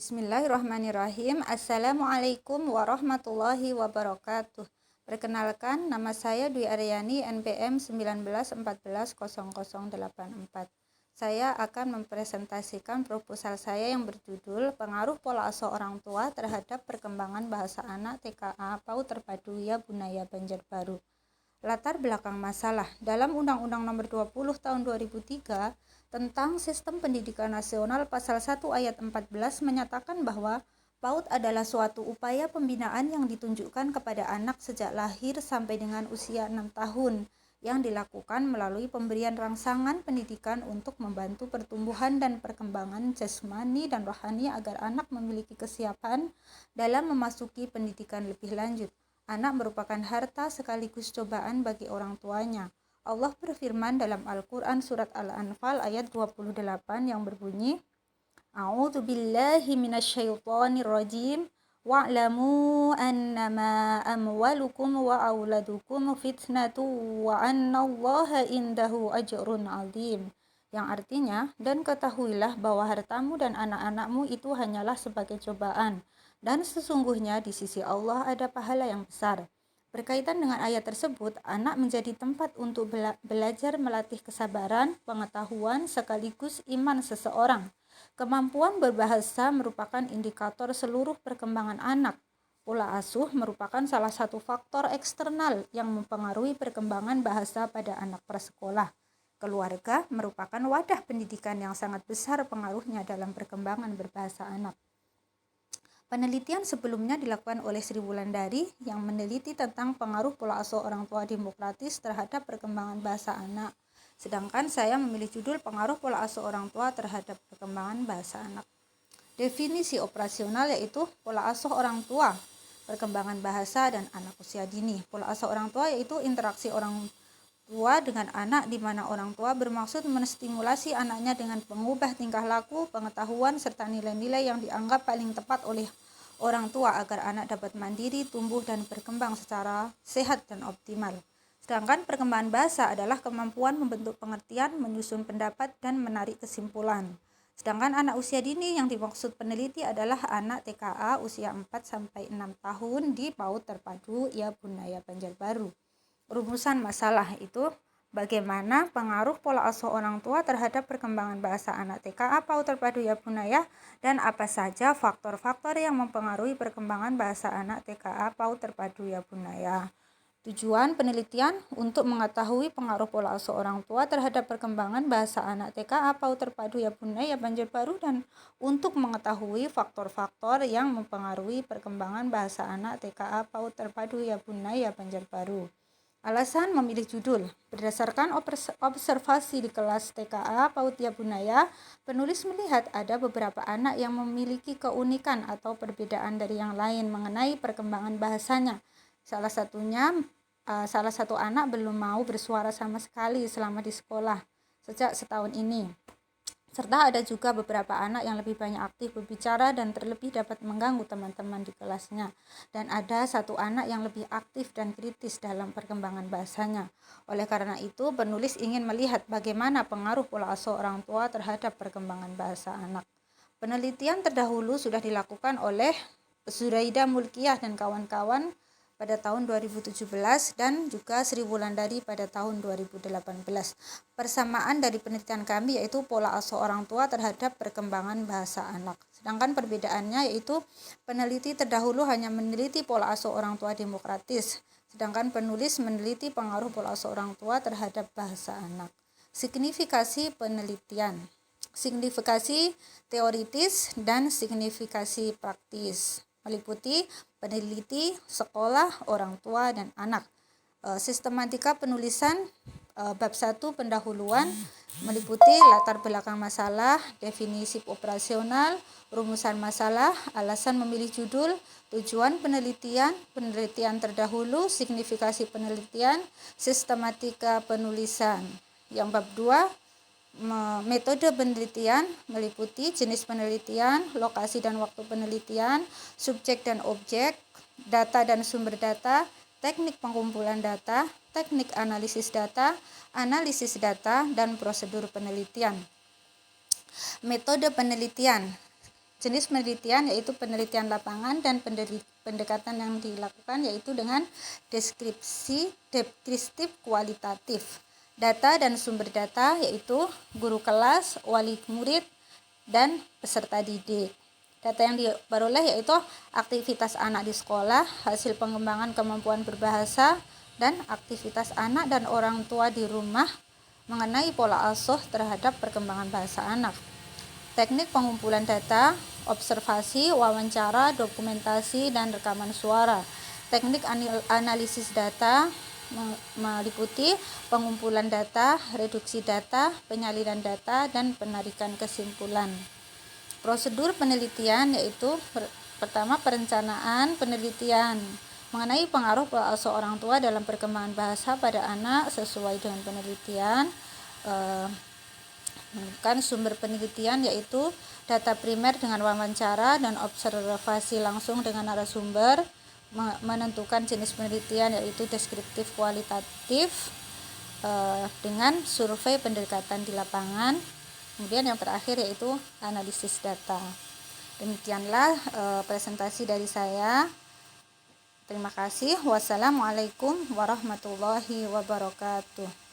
Bismillahirrahmanirrahim. Assalamualaikum warahmatullahi wabarakatuh. Perkenalkan, nama saya Dwi Aryani, NPM 19140084. Saya akan mempresentasikan proposal saya yang berjudul Pengaruh Pola Asuh Orang Tua Terhadap Perkembangan Bahasa Anak TKA PAUD Terpadu Ya Bunaya Banjarbaru. Latar belakang masalah. Dalam Undang-Undang Nomor 20 Tahun 2003 tentang Sistem Pendidikan Nasional Pasal 1 Ayat 14 menyatakan bahwa PAUD adalah suatu upaya pembinaan yang ditunjukkan kepada anak sejak lahir sampai dengan usia 6 tahun yang dilakukan melalui pemberian rangsangan pendidikan untuk membantu pertumbuhan dan perkembangan jasmani dan rohani agar anak memiliki kesiapan dalam memasuki pendidikan lebih lanjut. Anak merupakan harta sekaligus cobaan bagi orang tuanya. Allah berfirman dalam Al-Quran surat Al-Anfal ayat 28 yang berbunyi, A'udzu billahi minasyaitonir rajim, wa'lamu annama amwalukum wa auladukum fitnatu wa annallaha indahu ajrun 'azim. Yang artinya, dan ketahuilah bahwa hartamu dan anak-anakmu itu hanyalah sebagai cobaan, dan sesungguhnya di sisi Allah ada pahala yang besar. Berkaitan dengan ayat tersebut, anak menjadi tempat untuk belajar melatih kesabaran, pengetahuan, sekaligus iman seseorang. Kemampuan berbahasa merupakan indikator seluruh perkembangan anak. Pola asuh merupakan salah satu faktor eksternal yang mempengaruhi perkembangan bahasa pada anak prasekolah. Keluarga merupakan wadah pendidikan yang sangat besar pengaruhnya dalam perkembangan berbahasa anak. Penelitian sebelumnya dilakukan oleh Sri Wulandari yang meneliti tentang pengaruh pola asuh orang tua demokratis terhadap perkembangan bahasa anak. Sedangkan saya memilih judul Pengaruh Pola Asuh Orang Tua Terhadap Perkembangan Bahasa Anak. Definisi operasional yaitu pola asuh orang tua, perkembangan bahasa dan anak usia dini. Pola asuh orang tua yaitu interaksi orang tua dengan anak di mana orang tua bermaksud menstimulasi anaknya dengan mengubah tingkah laku, pengetahuan, serta nilai-nilai yang dianggap paling tepat oleh orang tua agar anak dapat mandiri, tumbuh, dan berkembang secara sehat dan optimal. Sedangkan perkembangan bahasa adalah kemampuan membentuk pengertian, menyusun pendapat, dan menarik kesimpulan. Sedangkan anak usia dini yang dimaksud peneliti adalah anak TKA usia 4-6 tahun di PAUD Terpadu Ya Bunaya Banjarbaru. Rumusan masalah itu bagaimana pengaruh pola asuh orang tua terhadap perkembangan bahasa anak TKA PAUD Terpadu Ya Bunaya dan apa saja faktor-faktor yang mempengaruhi perkembangan bahasa anak TKA PAUD Terpadu Ya Bunaya. Tujuan penelitian untuk mengetahui pengaruh pola asuh orang tua terhadap perkembangan bahasa anak TKA PAUD Terpadu Ya Bunaya Banjarbaru dan untuk mengetahui faktor-faktor yang mempengaruhi perkembangan bahasa anak TKA PAUD Terpadu Ya Bunaya Banjarbaru. Alasan memilih judul. Berdasarkan observasi di kelas TKA PAUD Ya Bunaya, penulis melihat ada beberapa anak yang memiliki keunikan atau perbedaan dari yang lain mengenai perkembangan bahasanya. Salah satu anak belum mau bersuara sama sekali selama di sekolah sejak setahun ini. Serta ada juga beberapa anak yang lebih banyak aktif berbicara dan terlebih dapat mengganggu teman-teman di kelasnya. Dan ada satu anak yang lebih aktif dan kritis dalam perkembangan bahasanya. Oleh karena itu, penulis ingin melihat bagaimana pengaruh pola asuh orang tua terhadap perkembangan bahasa anak. Penelitian terdahulu sudah dilakukan oleh Zuraida Mulkiyah dan kawan-kawan pada tahun 2017 dan juga Sri Wulandari pada tahun 2018. Persamaan dari penelitian kami yaitu pola asuh orang tua terhadap perkembangan bahasa anak. Sedangkan perbedaannya yaitu peneliti terdahulu hanya meneliti pola asuh orang tua demokratis, sedangkan penulis meneliti pengaruh pola asuh orang tua terhadap bahasa anak. Signifikasi penelitian. Signifikasi teoritis dan signifikasi praktis. Meliputi peneliti, sekolah, orang tua, dan anak. Sistematika penulisan bab 1 pendahuluan meliputi latar belakang masalah, definisi operasional, rumusan masalah, alasan memilih judul, tujuan penelitian, penelitian terdahulu, signifikasi penelitian, sistematika penulisan. Yang bab 2 metode penelitian meliputi jenis penelitian, lokasi dan waktu penelitian, subjek dan objek, data dan sumber data, teknik pengumpulan data, teknik analisis data, dan prosedur penelitian. Metode penelitian Jenis penelitian yaitu penelitian lapangan dan pendekatan yang dilakukan yaitu dengan deskriptif kualitatif. Data dan sumber data yaitu guru kelas, wali murid, dan peserta didik. Data yang diperoleh yaitu aktivitas anak di sekolah, hasil pengembangan kemampuan berbahasa, dan aktivitas anak dan orang tua di rumah mengenai pola asuh terhadap perkembangan bahasa anak. Teknik pengumpulan data, observasi, wawancara, dokumentasi, dan rekaman suara. Teknik analisis data meliputi pengumpulan data, reduksi data, penyaliran data, dan penarikan kesimpulan. Prosedur penelitian yaitu pertama perencanaan penelitian mengenai pengaruh pola asuh orang tua dalam perkembangan bahasa pada anak sesuai dengan penelitian. Menemukan sumber penelitian yaitu data primer dengan wawancara dan observasi langsung dengan narasumber, menentukan jenis penelitian yaitu deskriptif kualitatif dengan survei pendekatan di lapangan, kemudian yang terakhir yaitu analisis data. Demikianlah presentasi dari saya. Terima kasih. Wassalamualaikum warahmatullahi wabarakatuh.